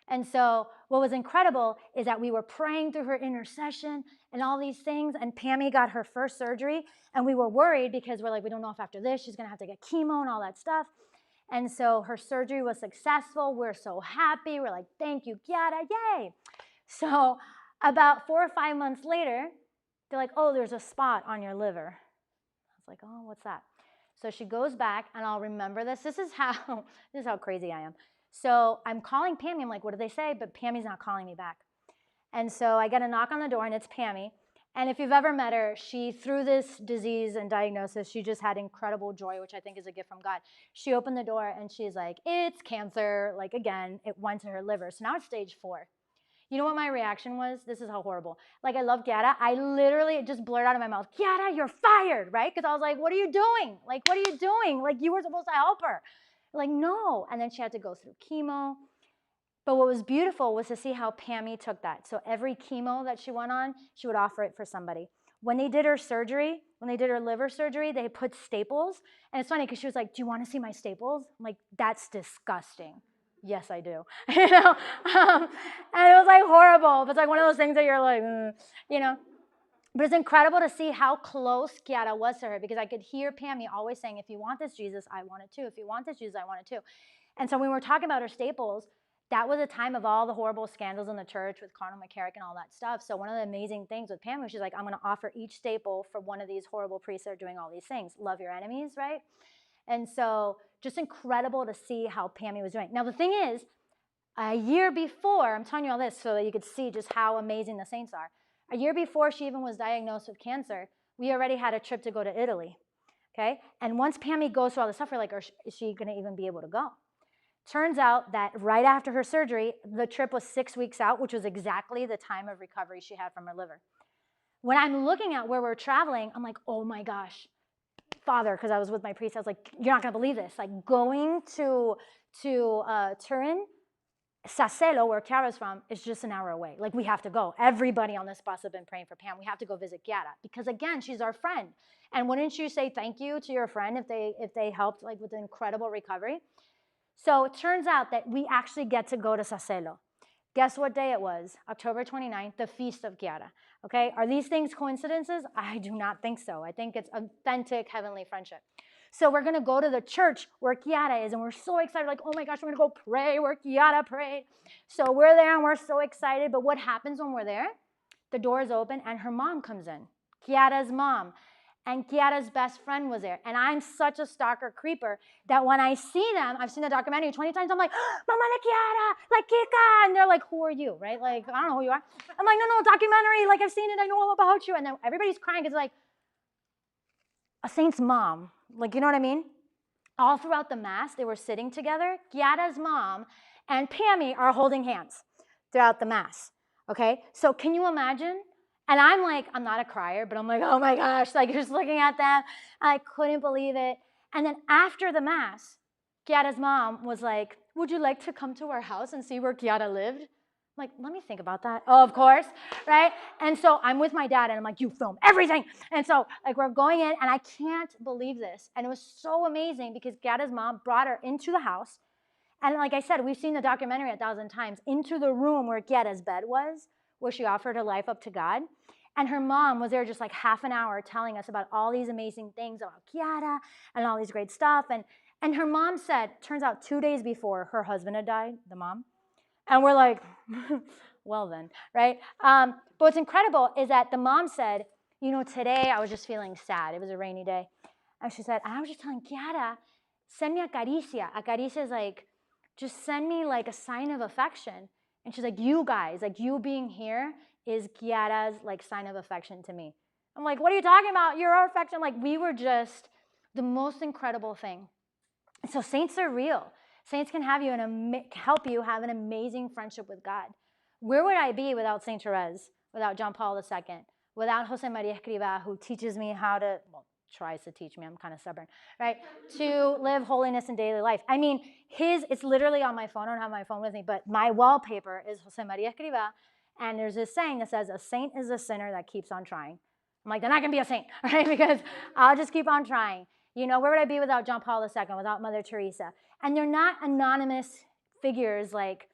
And so what was incredible is that we were praying through her intercession and all these things, and Pammy got her first surgery, and we were worried because we're like, we don't know if after this she's going to have to get chemo and all that stuff. And so her surgery was successful. We're so happy. We're like, thank you, Kiara, yay. So about 4 or 5 months later, they're like, oh, there's a spot on your liver. I was like, oh, what's that? So she goes back, and I'll remember this. This is how crazy I am. So I'm calling Pammy. I'm like, what did they say? But Pammy's not calling me back. And so I get a knock on the door, and it's Pammy. And if you've ever met her, she, through this disease and diagnosis, she just had incredible joy, which I think is a gift from God. She opened the door, and she's like, it's cancer. Like, again, it went to her liver. So now it's stage 4. You know what my reaction was? This is how horrible. Like, I love Kiara. I literally just blurted out of my mouth, Kiara, you're fired, right? Because I was like, what are you doing? Like, what are you doing? Like, you were supposed to help her. Like, no. And then she had to go through chemo. But what was beautiful was to see how Pammy took that. So every chemo that she went on, she would offer it for somebody. When they did her surgery, when they did her liver surgery, they put staples. And it's funny because she was like, do you want to see my staples? I'm like, that's disgusting. Yes, I do. And it was like horrible. But it's like one of those things that you're like, But it's incredible to see how close Kiara was to her, because I could hear Pammy always saying, if you want this, Jesus, I want it too. If you want this, Jesus, I want it too. And so when we were talking about her staples, that was a time of all the horrible scandals in the church with Conor McCarrick and all that stuff. So one of the amazing things with Pammy, she's like, I'm going to offer each staple for one of these horrible priests that are doing all these things. Love your enemies, right? And so just incredible to see how Pammy was doing. Now, the thing is, a year before, I'm telling you all this so that you could see just how amazing the saints are. A year before she even was diagnosed with cancer, we already had a trip to go to Italy, okay? And once Pammy goes through all this stuff, we're like, is she going to even be able to go? Turns out that right after her surgery, the trip was 6 weeks out, which was exactly the time of recovery she had from her liver. When I'm looking at where we're traveling, I'm like, oh my gosh, Father, because I was with my priest, I was like, you're not going to believe this. Like, going to Turin, Sassello, where Chiara's from, is just an hour away. Like, we have to go. Everybody on this bus have been praying for Pam. We have to go visit Chiara because, again, she's our friend. And wouldn't you say thank you to your friend if they helped, like, with the incredible recovery? So it turns out that we actually get to go to Sassello. Guess what day it was? October 29th, the feast of Chiara. Okay, are these things coincidences? I do not think so. I think it's authentic heavenly friendship. So we're going to go to the church where Chiara is, and we're so excited, like, oh my gosh, we're going to go pray where Chiara prayed. So we're there, and we're so excited. But what happens when we're there? The door is open, and her mom comes in, Chiara's mom. And Chiara's best friend was there. And I'm such a stalker creeper that when I see them, I've seen the documentary 20 times, I'm like, Mama la Chiara, like Kika. And they're like, who are you, right? Like, I don't know who you are. I'm like, no, documentary. Like, I've seen it. I know all about you. And then everybody's crying. It's like a saint's mom. Like, you know what I mean? All throughout the Mass, they were sitting together. Chiara's mom and Pammy are holding hands throughout the Mass. Okay? So can you imagine? And I'm like, I'm not a crier, but I'm like, oh my gosh, like just looking at them, I couldn't believe it. And then after the Mass, Chiara's mom was like, would you like to come to our house and see where Chiara lived? I'm like, let me think about that. Oh, of course, right? And so I'm with my dad, and I'm like, you film everything. And so like we're going in, and I can't believe this. And it was so amazing because Chiara's mom brought her into the house. And like I said, we've seen the documentary 1,000 times, into the room where Chiara's bed was, where she offered her life up to God. And her mom was there just like half an hour telling us about all these amazing things about Chiara and all these great stuff. And her mom said, turns out 2 days before, her husband had died, the mom. And we're like, well then, right? But what's incredible is that the mom said, you know, today I was just feeling sad. It was a rainy day. And she said, I was just telling Chiara, send me a caricia. A caricia is like, just send me like a sign of affection. And she's like, you guys, like you being here is Chiara's like sign of affection to me. I'm like, what are you talking about? You're our affection. Like we were just the most incredible thing. And so saints are real. Saints can have you and help you have an amazing friendship with God. Where would I be without Saint Therese, without John Paul II, without Jose Maria Escrivá, who teaches me how to, well, tries to teach me, I'm kind of stubborn, right? To live holiness in daily life. I mean, it's literally on my phone. I don't have my phone with me, but my wallpaper is Jose Maria Escrivá. And there's this saying that says, a saint is a sinner that keeps on trying. I'm like, then I can be a saint, right? Because I'll just keep on trying. You know, where would I be without John Paul II, without Mother Teresa? And they're not anonymous figures like,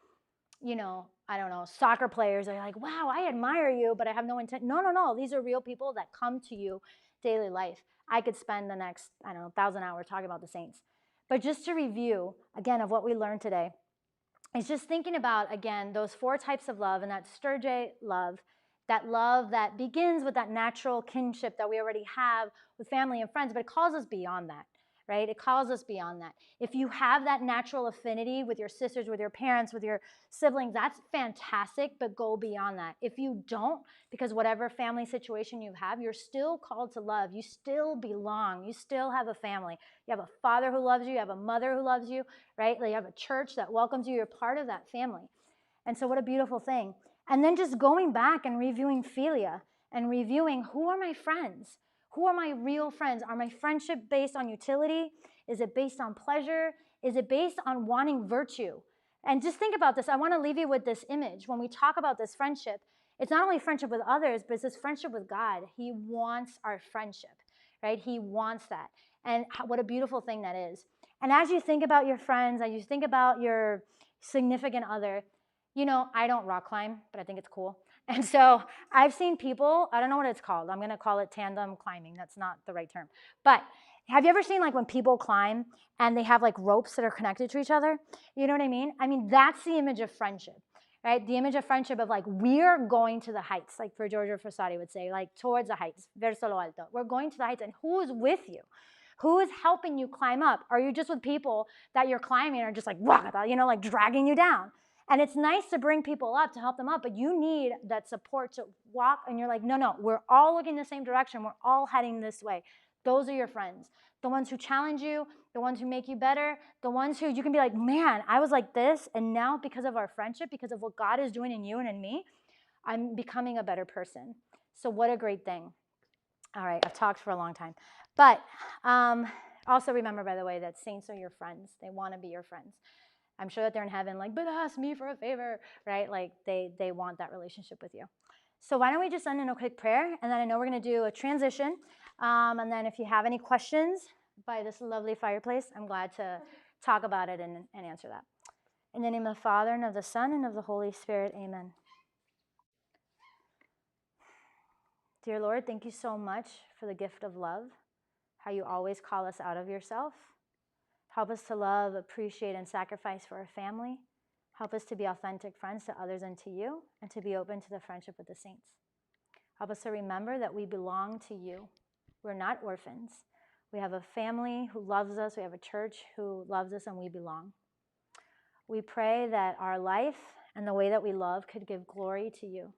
I don't know, soccer players are like, wow, I admire you, but I have no intent. No. These are real people that come to you daily life. I could spend the next, 1,000 hours talking about the saints. But just to review, again, of what we learned today, is just thinking about, again, those 4 types of love and that Sturge love that begins with that natural kinship that we already have with family and friends, but it calls us beyond that, right? It calls us beyond that. If you have that natural affinity with your sisters, with your parents, with your siblings, that's fantastic, but go beyond that. If you don't, because whatever family situation you have, you're still called to love. You still belong. You still have a family. You have a father who loves you. You have a mother who loves you, right? You have a church that welcomes you. You're part of that family. And so what a beautiful thing. And then just going back and reviewing philia and reviewing, who are my friends? Who are my real friends? Are my friendship based on utility? Is it based on pleasure? Is it based on wanting virtue? And just think about this. I want to leave you with this image. When we talk about this friendship, it's not only friendship with others, but it's this friendship with God. He wants our friendship, right? He wants that. And what a beautiful thing that is. And as you think about your friends, as you think about your significant other, I don't rock climb, but I think it's cool. And so I've seen people, I don't know what it's called. I'm going to call it tandem climbing. That's not the right term. But have you ever seen when people climb and they have ropes that are connected to each other? You know what I mean? That's the image of friendship, right? The image of friendship of we're going to the heights, like for Giorgio Frassati would say, towards the heights, verso lo alto. We're going to the heights, and who is with you? Who is helping you climb up? Are you just with people that you're climbing and are just dragging you down? And it's nice to bring people up, to help them up, but you need that support to walk, and you're no, we're all looking the same direction. We're all heading this way. Those are your friends. The ones who challenge you, the ones who make you better, the ones who you can be like, man, I was like this, and now because of our friendship, because of what God is doing in you and in me, I'm becoming a better person. So what a great thing. All right, I've talked for a long time. But also remember, by the way, that saints are your friends. They want to be your friends. I'm sure that they're in heaven but ask me for a favor, right? They want that relationship with you. So why don't we just end in a quick prayer, and then I know we're going to do a transition. And then if you have any questions by this lovely fireplace, I'm glad to talk about it and answer that. In the name of the Father, and of the Son, and of the Holy Spirit, amen. Dear Lord, thank you so much for the gift of love, how you always call us out of yourself. Help us to love, appreciate, and sacrifice for our family. Help us to be authentic friends to others and to you, and to be open to the friendship with the saints. Help us to remember that we belong to you. We're not orphans. We have a family who loves us. We have a church who loves us, and we belong. We pray that our life and the way that we love could give glory to you.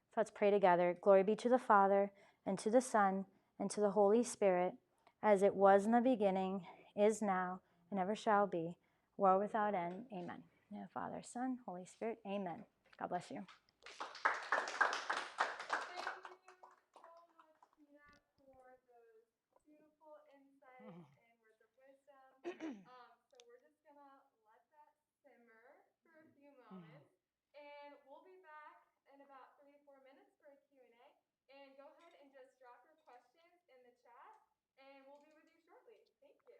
So let's pray together. Glory be to the Father, and to the Son, and to the Holy Spirit, as it was in the beginning, is now, and ever shall be, world without end. Amen. In the name of the Father, Son, Holy Spirit. Amen. God bless you. So we're just going to let that simmer for a few moments, and we'll be back in about 3 or 4 minutes for a Q&A. And go ahead and just drop your questions in the chat, and we'll be with you shortly. Thank you.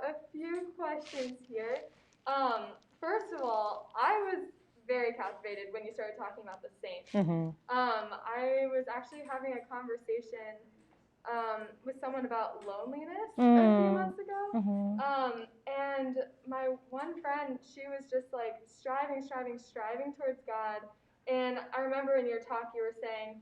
a few questions here. First of all, I was very captivated when you started talking about the saints. I was actually having a conversation with someone about loneliness a few months ago. And my one friend, she was just like striving towards God. And I remember in your talk you were saying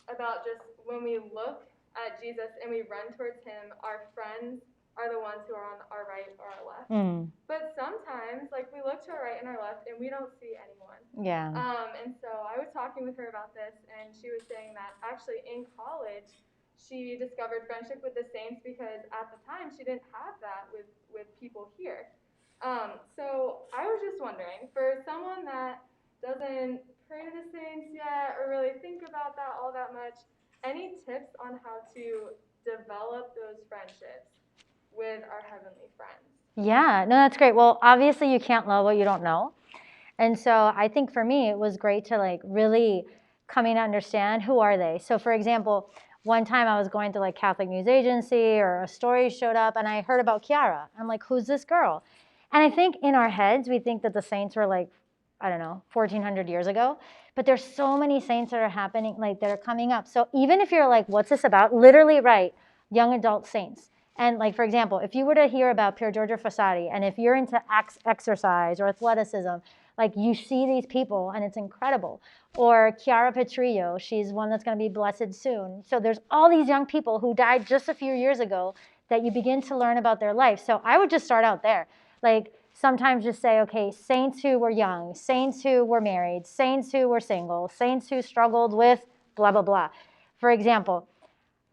about just when we look at Jesus and we run towards him, our friends are the ones who are on our right or our left. But sometimes, like, we look to our right and our left and we don't see anyone. Yeah. And so I was talking with her about this, and she was saying that actually in college she discovered friendship with the saints because at the time she didn't have that with people here. So I was just wondering, for someone that doesn't pray to the saints yet or really think about that all that much, any tips on how to develop those friendships with our heavenly friends? Yeah, no, that's great. Well, obviously you can't love what you don't know. And so I think for me, it was great to like really coming to understand who are they. So for example, one time I was going to like Catholic News Agency or a story showed up and I heard about Kiara. I'm like, who's this girl? And I think in our heads, we think that the saints were like, I don't know, 1400 years ago. But there's so many saints that are happening, like that are coming up. So even if you're like, what's this about? Literally write young adult saints. And like, for example, if you were to hear about Pier Giorgio Fossati, and if you're into exercise or athleticism, like you see these people and it's incredible. Or Chiara Petrillo, she's one that's going to be blessed soon. So there's all these young people who died just a few years ago that you begin to learn about their life. So I would just start out there. Like sometimes just say, okay, saints who were young, saints who were married, saints who were single, saints who struggled with blah, blah, blah. For example,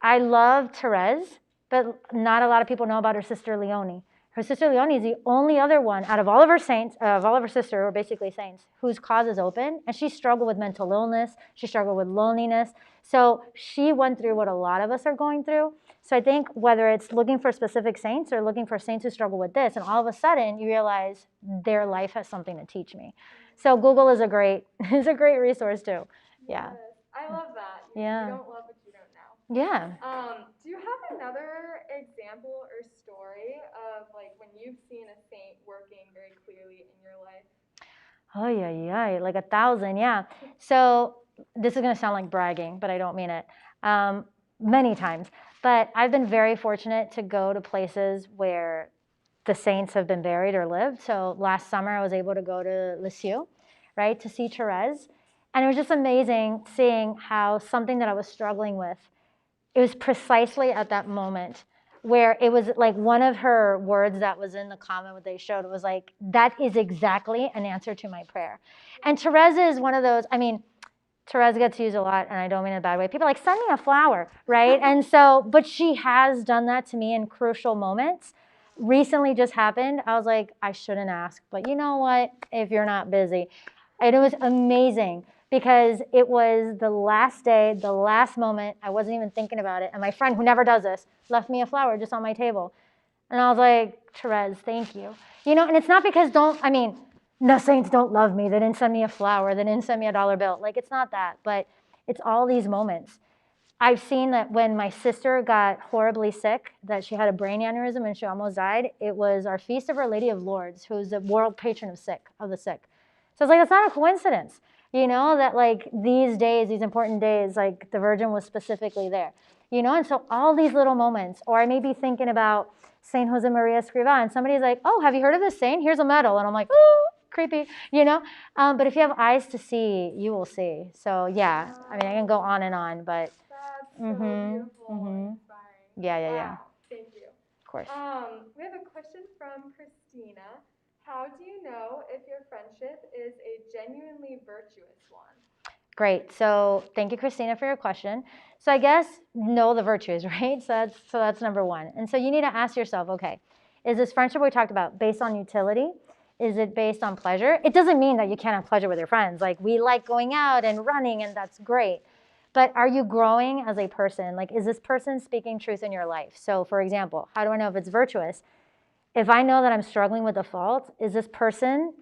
I love Therese, but not a lot of people know about her sister Leonie. Her sister Leonie is the only other one out of all of her saints, of all of her sisters, who are basically saints, whose cause is open. And she struggled with mental illness. She struggled with loneliness. So she went through what a lot of us are going through. So I think whether it's looking for specific saints or looking for saints who struggle with this, and all of a sudden you realize their life has something to teach me. So Google is a great resource too. Yeah. Yes, I love that. Yeah. You don't love what you don't know. Yeah. Do you have another example or story of like when you've seen a saint working very clearly in your life? Oh, yeah, like 1,000, yeah. So this is going to sound like bragging, but I don't mean it. Many times. But I've been very fortunate to go to places where the saints have been buried or lived. So last summer I was able to go to Lisieux, right, to see Therese. And it was just amazing seeing how something that I was struggling with, it was precisely at that moment where it was like one of her words that was in the comment what they showed. It was like, that is exactly an answer to my prayer. And Therese is one of those, I mean, Therese gets used a lot, and I don't mean in a bad way. People are like, send me a flower, right? And so, but she has done that to me in crucial moments. Recently just happened. I was like, I shouldn't ask, but you know what? If you're not busy. And it was amazing because it was the last day, the last moment. I wasn't even thinking about it. And my friend, who never does this, left me a flower just on my table. And I was like, Therese, thank you. You know, and it's not because no saints don't love me. They didn't send me a flower. They didn't send me a dollar bill. Like, it's not that, but it's all these moments. I've seen that when my sister got horribly sick, that she had a brain aneurysm and she almost died, it was our Feast of Our Lady of Lourdes, who's the world patron of the sick. So it's like, it's not a coincidence, you know, that like these days, these important days, like the Virgin was specifically there, you know? And so all these little moments, or I may be thinking about Saint Jose Maria Escrivá, and somebody's like, oh, have you heard of this saint? Here's a medal. And I'm like, oh, creepy, you know? But if you have eyes to see, you will see. So yeah, I mean, I can go on and on, but. That's so beautiful and inspiring. Yeah. Thank you. Of course. We have a question from Christina. How do you know if your friendship is a genuinely virtuous one? Great. So thank you, Christina, for your question. So I guess know the virtues, right? So that's number one. And so you need to ask yourself, okay, is this friendship we talked about based on utility? Is it based on pleasure? It doesn't mean that you can't have pleasure with your friends. Like, we like going out and running, and that's great. But are you growing as a person? Like, is this person speaking truth in your life? So for example, how do I know if it's virtuous? If I know that I'm struggling with a fault, is this person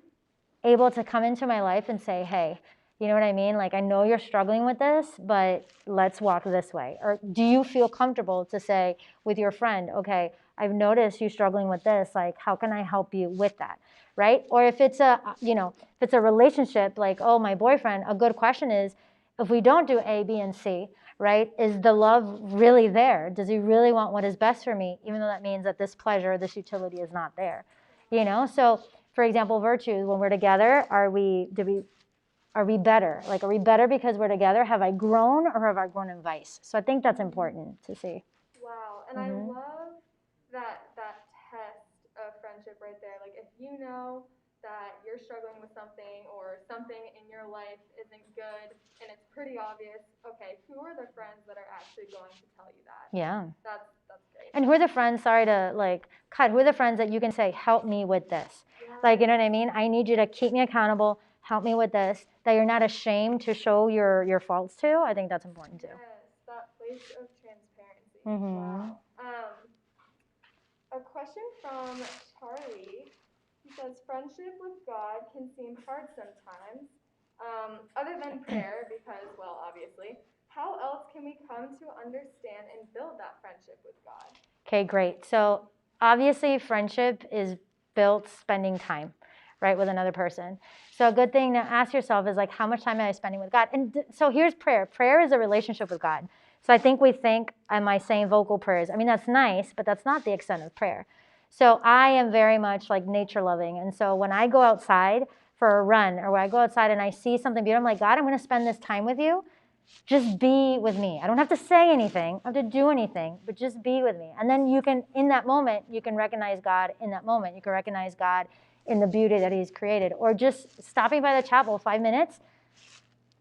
able to come into my life and say, hey, You know what I mean? Like, I know you're struggling with this, but let's walk this way. Or do you feel comfortable to say with your friend, okay, I've noticed you struggling with this, like, how can I help you with that, right? Or if it's a, if it's a relationship, like, oh, my boyfriend, a good question is, if we don't do A, B, and C, right, is the love really there? Does he really want what is best for me, even though that means that this pleasure, this utility is not there, So, for example, virtues, when we're together, are we better? Like, are we better because we're together? Have I grown or have I grown in vice? So I think that's important to see. Wow, and I love that test of friendship right there. Like, if you know that you're struggling with something or something in your life isn't good and it's pretty obvious, okay, who are the friends that are actually going to tell you that? Yeah. That's great. And who are the friends, sorry to cut, who are the friends that you can say, help me with this? Like, you know what I mean? I need you to keep me accountable, help me with this, that you're not ashamed to show your faults to. I think that's important too. Yes, that place of transparency. Mm-hmm. Wow. A question from Charlie. He says, friendship with God can seem hard sometimes, other than prayer, because, well, obviously. How else can we come to understand and build that friendship with God? Okay, great. So obviously friendship is built spending time, right, with another person. So a good thing to ask yourself is like, how much time am I spending with God? And so here's prayer. Prayer is a relationship with God. So I think we think, am I saying vocal prayers? I mean, that's nice, but that's not the extent of prayer. So I am very much like nature loving. And so when I go outside for a run or when I go outside and I see something beautiful, I'm like, God, I'm going to spend this time with you. Just be with me. I don't have to say anything. I don't have to do anything, but just be with me. And then you can, in that moment, you can recognize God in that moment. You can recognize God in the beauty that he's created. Or just stopping by the chapel 5 minutes,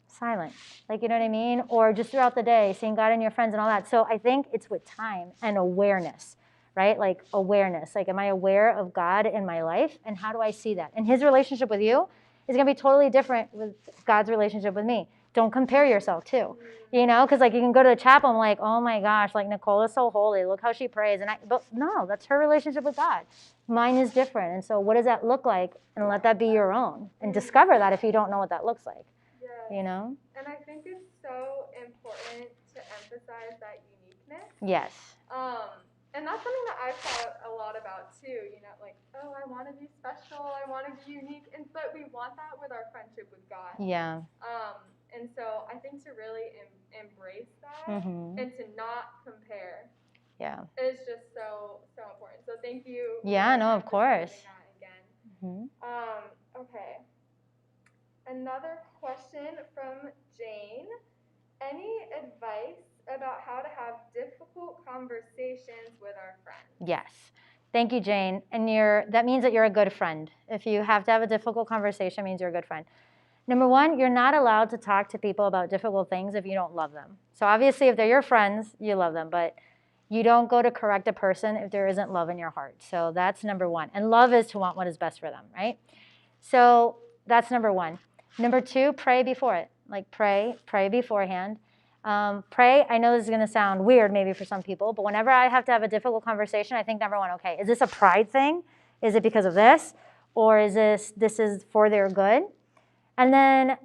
silent. Like, you know what I mean? Or just throughout the day, seeing God and your friends and all that. So I think it's with time and awareness, right? Like awareness. Like, am I aware of God in my life? And how do I see that? And his relationship with you is going to be totally different with God's relationship with me. Don't compare yourself too, because like you can go to the chapel and like, oh my gosh, like Nicole is so holy. Look how she prays. But no, that's her relationship with God. Mine is different. And so what does that look like? And let that be your own. And discover that if you don't know what that looks like. Yes. And I think it's so important to emphasize that uniqueness. Yes. And that's something that I've thought a lot about too, like, oh, I want to be special, I want to be unique, but we want that with our friendship with God. Yeah. And so I think to really embrace that and to not compare is just so important. So thank you. Yeah, no, of course. That again. Okay. Another question from Jane. Any advice about how to have difficult conversations with our friends? Yes. Thank you, Jane. And that means that you're a good friend. If you have to have a difficult conversation, it means you're a good friend. Number one, you're not allowed to talk to people about difficult things if you don't love them. So obviously, if they're your friends, you love them. But you don't go to correct a person if there isn't love in your heart. So that's number one. And love is to want what is best for them, right? So that's number one. Number two, pray before it. Like pray beforehand. Pray, I know this is going to sound weird maybe for some people, but whenever I have to have a difficult conversation, I think number one, okay, is this a pride thing? Is it because of this? Or is this is for their good? And then,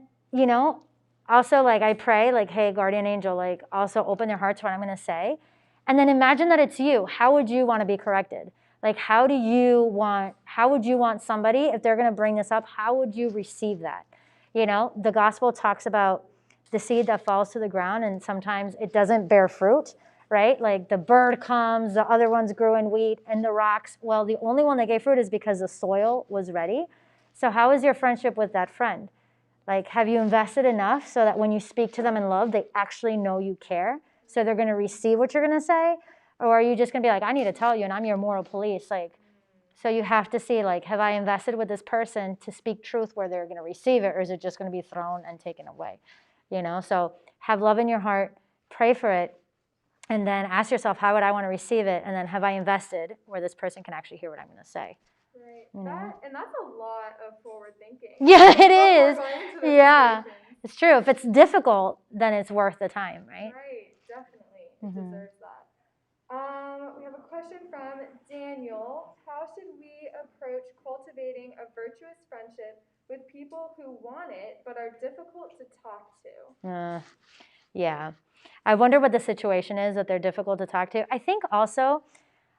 also like I pray, like, hey, guardian angel, like also open their heart to what I'm going to say. And then imagine that it's you. How would you want to be corrected? Like, how would you want somebody, if they're going to bring this up, how would you receive that? The gospel talks about the seed that falls to the ground and sometimes it doesn't bear fruit, right? Like the bird comes, the other ones grew in wheat and the rocks. Well, the only one that gave fruit is because the soil was ready. So how is your friendship with that friend? Like, have you invested enough so that when you speak to them in love, they actually know you care? So they're going to receive what you're going to say? Or are you just going to be like, I need to tell you and I'm your moral police? Like, so you have to see, like, have I invested with this person to speak truth where they're going to receive it, or is it just going to be thrown and taken away? So have love in your heart, pray for it, and then ask yourself, how would I want to receive it? And then have I invested where this person can actually hear what I'm going to say? Right. And that's a lot of forward thinking. Yeah, it is. Yeah, it's true. If it's difficult, then it's worth the time, right? Right, definitely. It deserves that. We have a question from Daniel. How should we approach cultivating a virtuous friendship with people who want it but are difficult to talk to? Yeah. I wonder what the situation is that they're difficult to talk to. I think also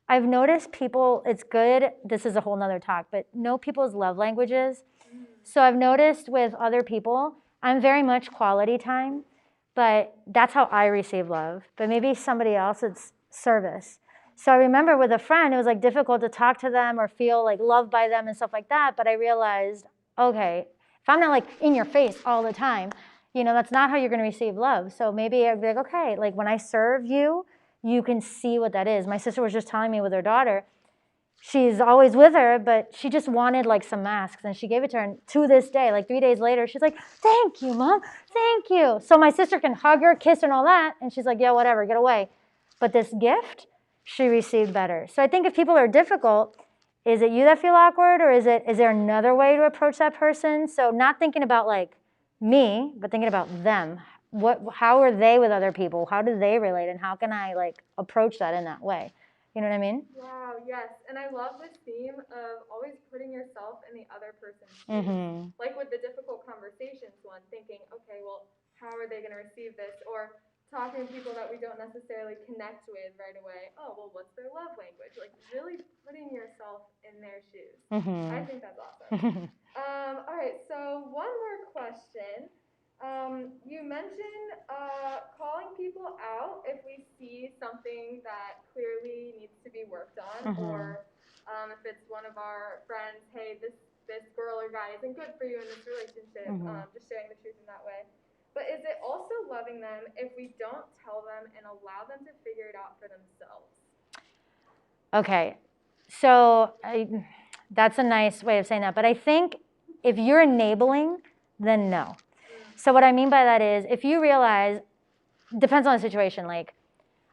I've noticed people, it's good, this is a whole nother talk, but know people's love languages. So I've noticed with other people, I'm very much quality time, but that's how I receive love. But maybe somebody else, it's service. So I remember with a friend, it was like difficult to talk to them or feel like loved by them and stuff like that. But I realized, okay, if I'm not like in your face all the time, that's not how you're going to receive love. So maybe I'd be like, okay, like when I serve you, you can see what that is. My sister was just telling me with her daughter, she's always with her, but she just wanted like some masks and she gave it to her. And to this day, like 3 days later, she's like, thank you, Mom, thank you. So my sister can hug her, kiss her and all that. And she's like, yeah, whatever, get away. But this gift, she received better. So I think if people are difficult, is it you that feel awkward or is there another way to approach that person? So not thinking about like me, but thinking about them. How are they with other people? How do they relate? And how can I like approach that in that way? You know what I mean? Wow, yes. And I love this theme of always putting yourself in the other person's shoes. Like with the difficult conversations one, thinking, okay, well, how are they going to receive this? Or talking to people that we don't necessarily connect with right away. Oh, well, what's their love language? Like really putting yourself in their shoes. I think that's awesome. All right, so one more question. You mentioned calling people out if we see something that clearly needs to be worked on, or if it's one of our friends, hey, this girl or guy isn't good for you in this relationship, just sharing the truth in that way. But is it also loving them if we don't tell them and allow them to figure it out for themselves? Okay, so that's a nice way of saying that. But I think if you're enabling, then no. So what I mean by that is if you realize, depends on the situation, like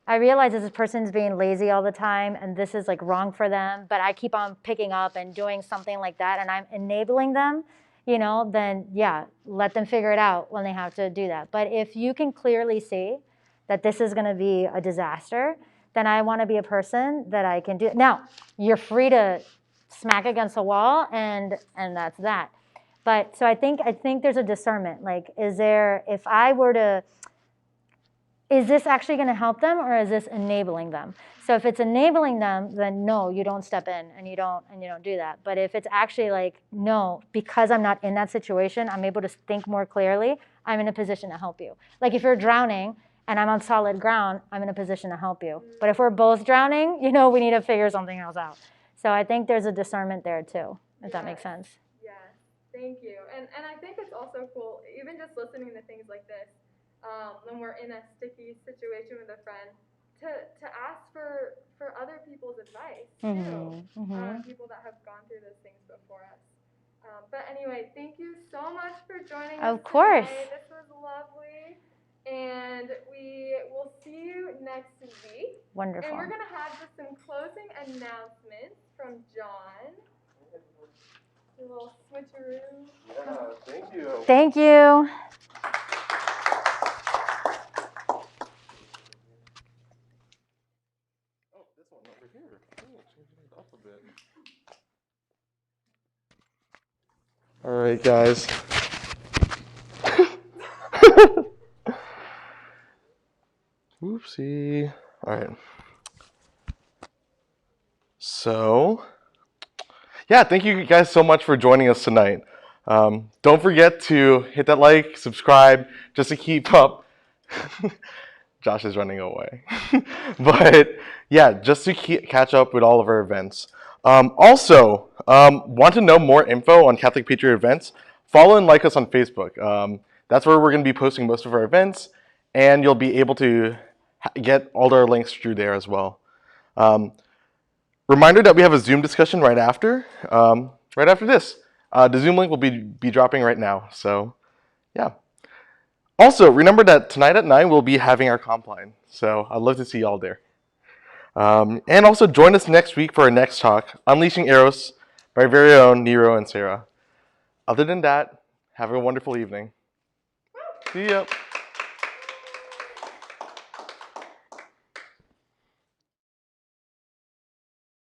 I realize this person's being lazy all the time and this is like wrong for them, but I keep on picking up and doing something like that and I'm enabling them, then yeah, let them figure it out when they have to do that. But if you can clearly see that this is going to be a disaster, then I want to be a person that I can do it. Now, you're free to smack against the wall and that's that. But so I think there's a discernment. Like, is this actually going to help them or is this enabling them? So if it's enabling them, then no, you don't step in and you don't do that. But if it's actually like, no, because I'm not in that situation, I'm able to think more clearly, I'm in a position to help you. Like if you're drowning and I'm on solid ground, I'm in a position to help you. But if we're both drowning, we need to figure something else out. So I think there's a discernment there too, if that makes sense. Thank you. And I think it's also cool, even just listening to things like this, when we're in a sticky situation with a friend, to ask for other people's advice, too. People that have gone through those things before us. But anyway, thank you so much for joining us Of course. today. This was lovely. And we will see you next week. Wonderful. And we're going to have just some closing announcements from John. A little switcheroo. Yeah, thank you. Thank you. Oh, this one over here. Oh, changing it up a bit. All right, guys. Oopsie. All right. So, yeah, thank you guys so much for joining us tonight. Don't forget to hit that like, subscribe, just to keep up. Josh is running away. But yeah, just to catch up with all of our events. Also, want to know more info on Catholic Patriot events? Follow and like us on Facebook. That's where we're going to be posting most of our events, and you'll be able to get all our links through there as well. Reminder that we have a Zoom discussion right after this. The Zoom link will be dropping right now. So, yeah. Also, remember that tonight at 9 we'll be having our comp line. So I'd love to see y'all there. And also join us next week for our next talk, Unleashing Eros, by our very own Nero and Sarah. Other than that, have a wonderful evening. See ya.